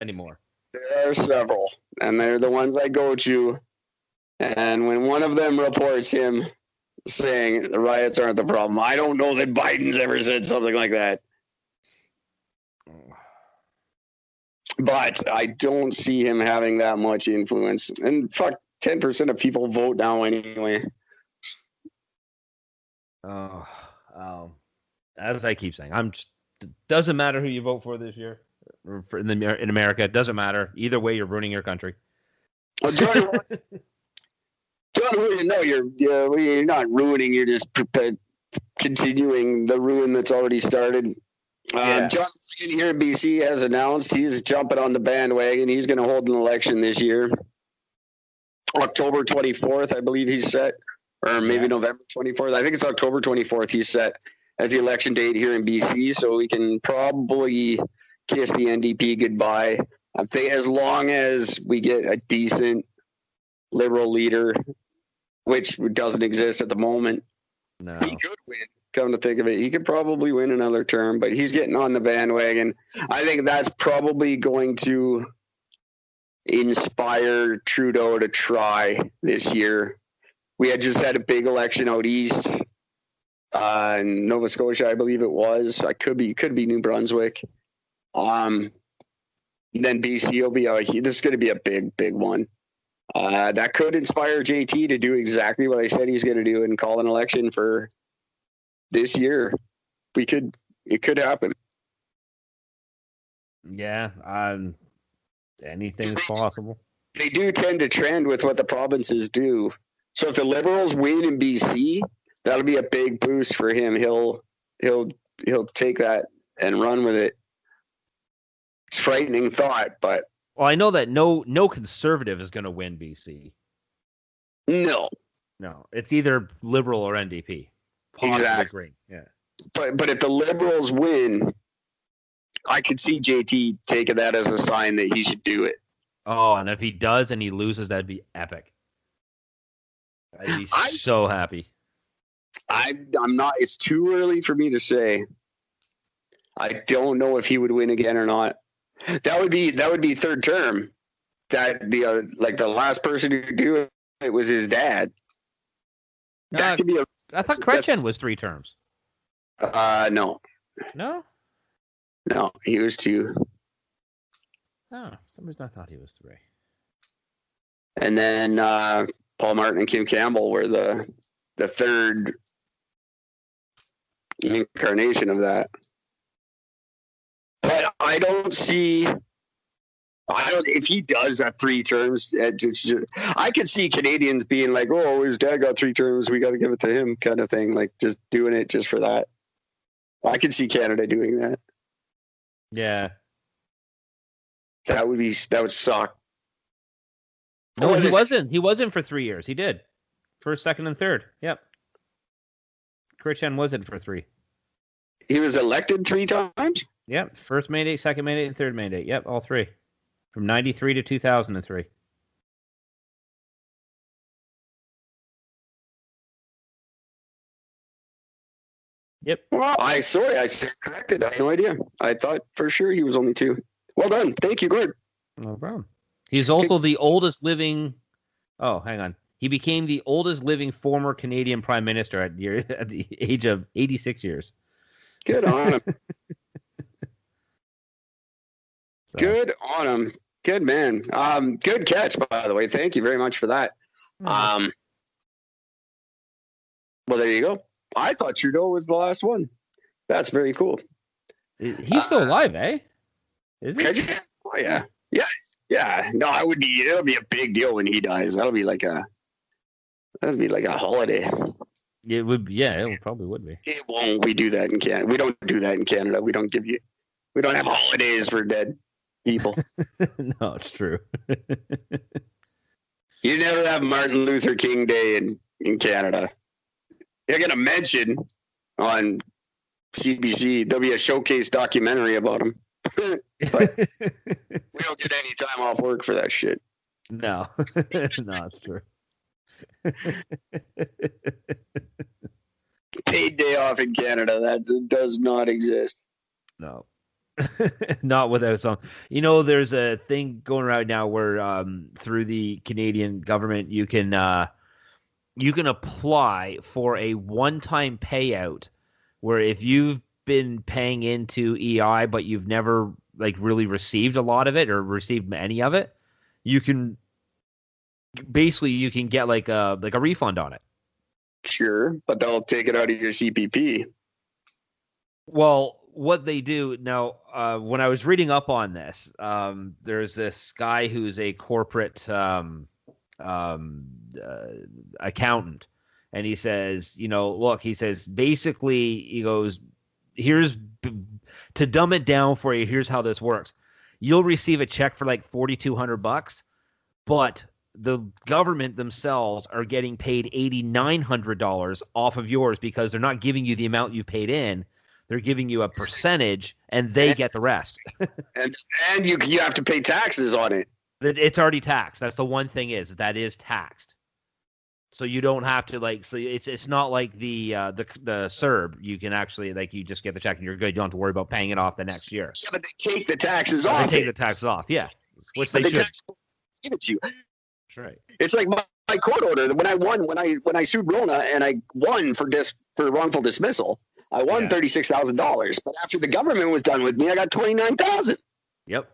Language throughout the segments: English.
anymore. There are several, and they're the ones I go to. And when one of them reports him saying the riots aren't the problem, I don't know that Biden's ever said something like that. But I don't see him having that much influence. And fuck, 10% of people vote now anyway. As I keep saying, doesn't matter who you vote for this year in America. It doesn't matter. Either way, you're ruining your country. Well, John, no, you're not ruining. You're just continuing the ruin that's already started. John here in BC has announced he's jumping on the bandwagon. He's going to hold an election this year. October 24th, I believe he's set, or maybe November 24th. I think it's October 24th he's set as the election date here in BC, so we can probably kiss the NDP goodbye. I'd say as long as we get a decent Liberal leader, which doesn't exist at the moment. No. He could win. Come to think of it, he could probably win another term, but he's getting on the bandwagon. I think that's probably going to inspire Trudeau to try this year. We had just had a big election out east, in Nova Scotia, I believe it was. I could be New Brunswick. Then BC will be this is going to be a big one. That could inspire JT to do exactly what I said he's going to do and call an election for this year. It could happen. Yeah, anything's possible. They do tend to trend with what the provinces do. So if the Liberals win in BC, that'll be a big boost for him. He'll take that and run with it. It's a frightening thought, but well, I know that no conservative is going to win BC. No, it's either Liberal or NDP. Exactly. Green. Yeah. But if the Liberals win, I could see JT taking that as a sign that he should do it. Oh, and if he does and he loses, that'd be epic. I'd be so happy. I'm not. It's too early for me to say. I don't know if he would win again or not. That would be third term. That the last person who do it was his dad. That could be I thought Chrétien was 3 terms. No. No? No, he was 2. Oh, for some reason I thought he was 3. And then Paul Martin and Kim Campbell were the third incarnation of that. But I don't see. If he does that 3 terms, I could see Canadians being like, "Oh, his dad got 3 terms. We got to give it to him," kind of thing. Like just doing it just for that. I could see Canada doing that. Yeah, that would suck. No, he wasn't. He wasn't for 3 years. He did. First, second, and third. Yep. Chrétien wasn't for 3. He was elected 3 times? Yep. First mandate, second mandate, and third mandate. Yep, all 3. From 93 to 2003. Yep. Well, I said corrected. I had no idea. I thought for sure he was only 2. Well done. Thank you, Gord. No problem. He's also the oldest living... Oh, hang on. He became the oldest living former Canadian Prime Minister at the age of 86 years. Good on him. Good on him. Good man. Good catch, by the way. Thank you very much for that. Well, there you go. I thought Trudeau was the last one. That's very cool. He's still alive, eh? Is he? Oh, yeah. Yeah. No, it'll be a big deal when he dies. That'll be like a holiday. It would be, yeah, it probably would be. It won't. We do that in Canada. We don't do that in Canada. We don't have holidays for dead people. No, it's true. You never have Martin Luther King Day in Canada. You're going to mention on CBC, there'll be a showcase documentary about him. But we don't get any time off work for that shit. No. No, it's true. Paid day off in Canada. That does not exist. No. Not without some. There's a thing going around now where through the Canadian government you can apply for a one-time payout where if you've been paying into EI but you've never like really received a lot of it or received any of it, you can get like a refund on it. Sure, but they'll take it out of your CPP. Well, what they do now, when I was reading up on this, there's this guy who's a corporate accountant, and he says, look, he says basically, he goes, here's to dumb it down for you. Here's how this works: you'll receive a check for like $4,200, but the government themselves are getting paid $8,900 off of yours because they're not giving you the amount you paid in. They're giving you a percentage, and they get the rest. and you have to pay taxes on it. It's already taxed. That's the one thing is taxed. So you don't have to so it's not like the CERB. You can actually you just get the check and you're good. You don't have to worry about paying it off the next year. Yeah, but they take the taxes off. They take the taxes off. Yeah, which they should give it to you. That's right. It's like my court order when I sued Rona and I won for wrongful dismissal. I won $36,000, but after the government was done with me, I got $29,000. Yep,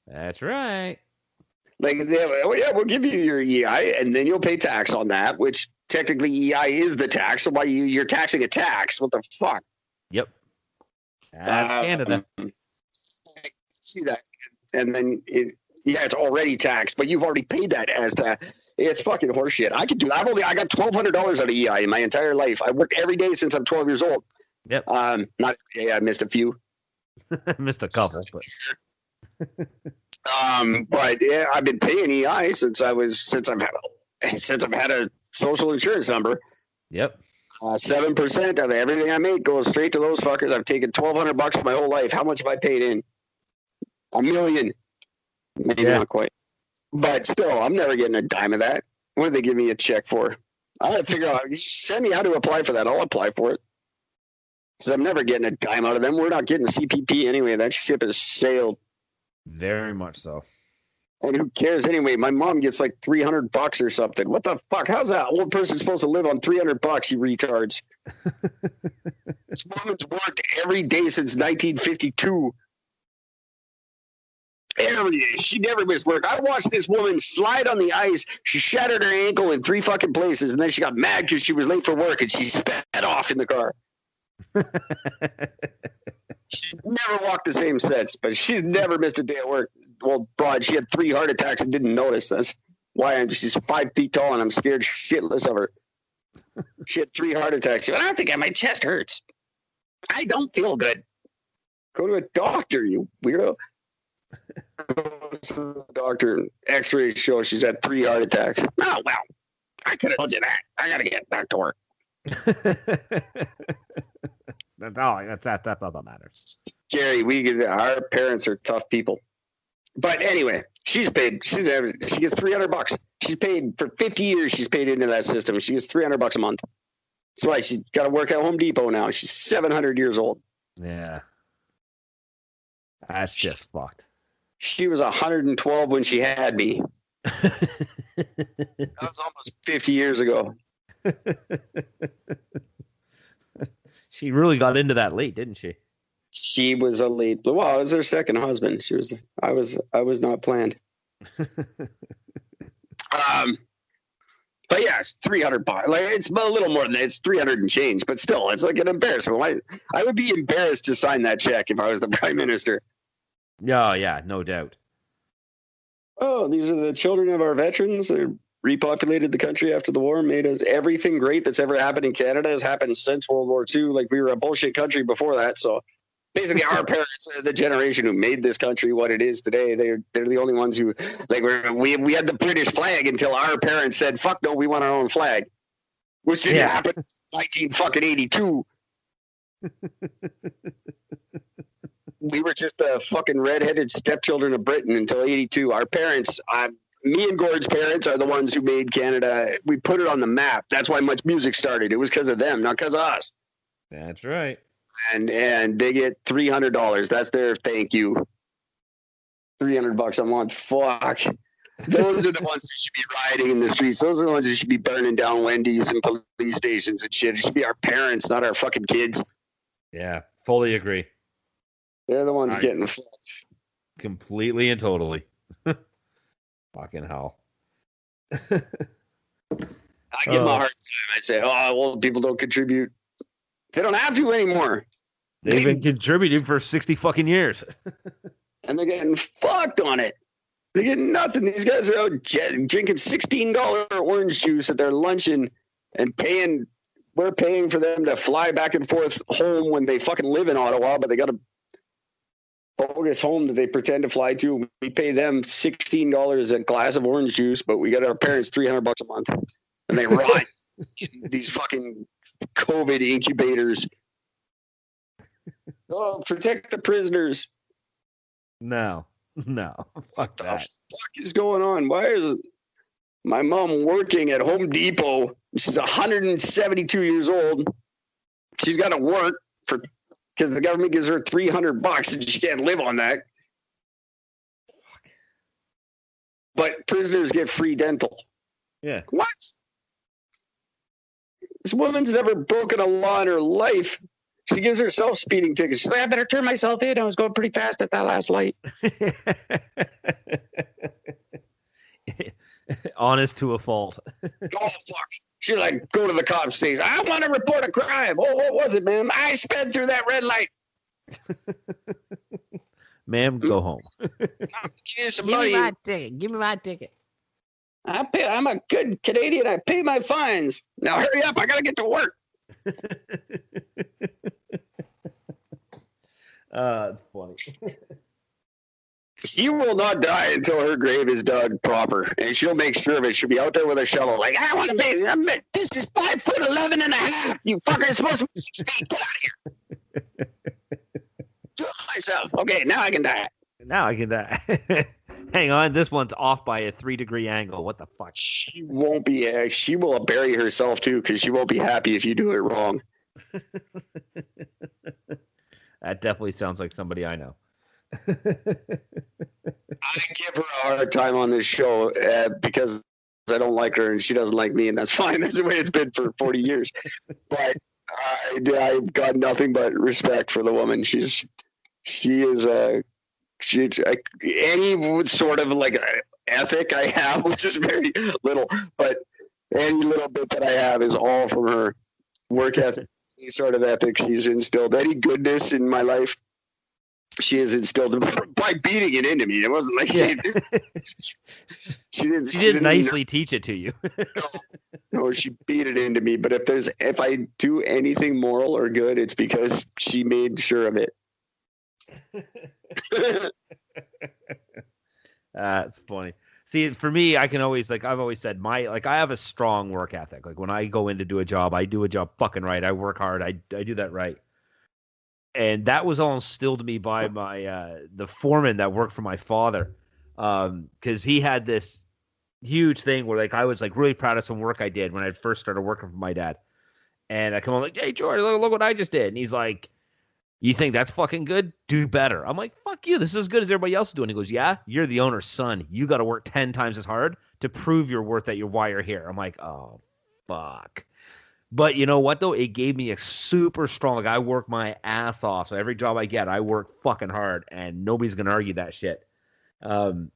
that's right. We'll give you your EI, and then you'll pay tax on that, which technically EI is the tax. So why you're taxing a tax? What the fuck? Yep, that's Canada. I see that, and then it's already taxed, but you've already paid that as tax. It's fucking horseshit. I could do that. I got $1,200 out of EI in my entire life. I worked every day since I'm 12 years old. Yep. Not I missed a few. Missed a couple, but. But yeah, I've been paying EI since I've had a social insurance number. Yep. 7% of everything I make goes straight to those fuckers. I've taken $1,200 for my whole life. How much have I paid in? $1 million. Maybe not quite. But still, I'm never getting a dime of that. What do they give me a check for? I have to figure out. You send me how to apply for that. I'll apply for it. Because I'm never getting a dime out of them. We're not getting CPP anyway. That ship has sailed. Very much so. And who cares anyway? My mom gets like $300 or something. What the fuck? How's that old person supposed to live on $300? You retards. This woman's worked every day since 1952. Every day. She never missed work. I watched this woman slide on the ice. She shattered her ankle in 3 fucking places, and then she got mad because she was late for work, and she sped off in the car. She never walked the same since, but she's never missed a day at work. Well, broad, she had 3 heart attacks and didn't notice. That's why she's 5 feet tall, and I'm scared shitless of her. She had 3 heart attacks. I don't think my chest hurts. I don't feel good. Go to a doctor, you weirdo. Go to the doctor. X-rays show she's had 3 heart attacks. Oh, well, I could have told you that. I got to get back to work. That's all that matters. Gary, our parents are tough people. But anyway, she's paid. She gets $300. She's paid for 50 years. She's paid into that system. She gets $300 a month. That's why she's got to work at Home Depot now. She's 700 years old. Yeah, that's just fucked. She was 112 when she had me. That was almost 50 years ago. She really got into that late, didn't she? She was a late. Well, I was her second husband. I was not planned. But yeah, it's $300. Like it's a little more than that. It's 300 and change, but still, it's like an embarrassment. I would be embarrassed to sign that check if I was the prime minister. Oh yeah, no doubt. Oh, these are the children of our veterans. They repopulated the country after the war, made us everything great that's ever happened in Canada has happened since World War II. Like we were a bullshit country before that. So basically our parents are the generation who made this country what it is today. They're the only ones who we had the British flag until our parents said, fuck no, we want our own flag, which didn't happen in 1982. We were just the fucking redheaded stepchildren of Britain until 82. Our parents, me and Gord's parents are the ones who made Canada. We put it on the map. That's why Muchmusic started. It was because of them, not because of us. That's right. and they get $300. That's their thank you. $300 a month. Fuck. Those are the ones who should be rioting in the streets. Those are the ones who should be burning down Wendy's and police stations and shit. It should be our parents, not our fucking kids. Yeah, fully agree. They're the ones getting fucked. Completely and totally. Fucking hell. I give them a hard time. I say, well, people don't contribute. They don't have to anymore. They've been contributing for 60 fucking years. And they're getting fucked on it. They get nothing. These guys are out drinking $16 orange juice at their luncheon and we're paying for them to fly back and forth home when they fucking live in Ottawa, but they got a bogus home that they pretend to fly to. We pay them $16 a glass of orange juice, but we got our parents $300 a month, and they rot these fucking COVID incubators. Oh, protect the prisoners. No. Fuck that. What the fuck is going on? Why is my mom working at Home Depot? She's 172 years old. She's got to work because the government gives her $300 and she can't live on that. Fuck. But prisoners get free dental. Yeah. What? This woman's never broken a law in her life. She gives herself speeding tickets. She's like, I better turn myself in. I was going pretty fast at that last light. Honest to a fault. Oh, fuck. She's like, go to the cops station. I want to report a crime. Oh, what was it, ma'am? I sped through that red light. Ma'am, go home. Give me my ticket. Give me my ticket. I'm a good Canadian. I pay my fines. Now hurry up. I got to get to work. It's funny. She will not die until her grave is dug proper, and she'll make sure of it. She'll be out there with a shovel, like, I want to be. This is 5'11" and a half. You fucker, it's supposed to be 6 feet. Get out of here. Do it myself. Okay, now I can die. Hang on, this one's off by a 3-degree angle. What the fuck? She won't be. She will bury herself too, because she won't be happy if you do it wrong. That definitely sounds like somebody I know. I give her a hard time on this show because I don't like her and she doesn't like me, and that's fine. That's the way it's been for 40 years. But I've got nothing but respect for the woman. She's any sort of like ethic I have, which is very little, but any little bit that I have is all from her. Work ethic, any sort of ethic she's instilled, any goodness in my life she has instilled by beating it into me. It wasn't like she didn't nicely teach it to you. No, she beat it into me. But if I do anything moral or good, it's because she made sure of it. That's funny. See, for me, I can always, like I've always said, I have a strong work ethic. Like when I go in to do a job, I do a job fucking right. I work hard. I do that right. And that was all instilled in me by my the foreman that worked for my father, because he had this huge thing where like I was like really proud of some work I did when I first started working for my dad, and I come on like, hey George, look what I just did, and he's like, you think that's fucking good? Do better. I'm like, fuck you. This is as good as everybody else is doing. He goes, yeah, you're the owner's son. You got to work 10 times as hard to prove your worth that you're why you're here. I'm like, oh fuck. But you know what, though? It gave me a super strong, like, I work my ass off. So every job I get, I work fucking hard, and nobody's going to argue that shit. And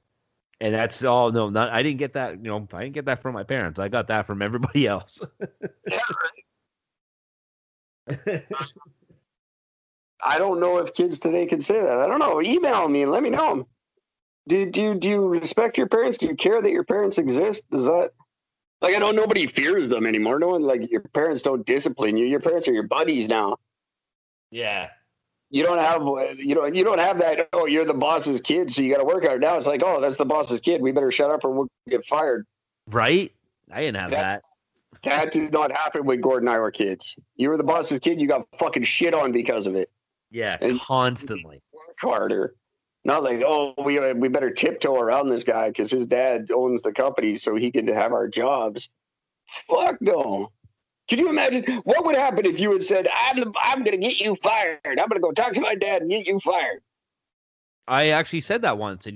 that's all, no, I didn't get that, I didn't get that from my parents. I got that from everybody else. Yeah, right. I don't know if kids today can say that. I don't know. Email me and let me know. Do you respect your parents? Do you care that your parents exist? Does that... Like, I know nobody fears them anymore. No one, like, your parents don't discipline you. Your parents are your buddies now. Yeah. You don't have that, oh, you're the boss's kid, so you got to work hard. Now it's like, oh, that's the boss's kid. We better shut up or we'll get fired. Right? I didn't have that. That did not happen when Gord and I were kids. You were the boss's kid. You got fucking shit on because of it. Yeah, and constantly. Work harder. Not like, oh, we better tiptoe around this guy because his dad owns the company so he can have our jobs. Fuck no. Could you imagine what would happen if you had said, I'm going to get you fired. I'm going to go talk to my dad and get you fired. I actually said that once.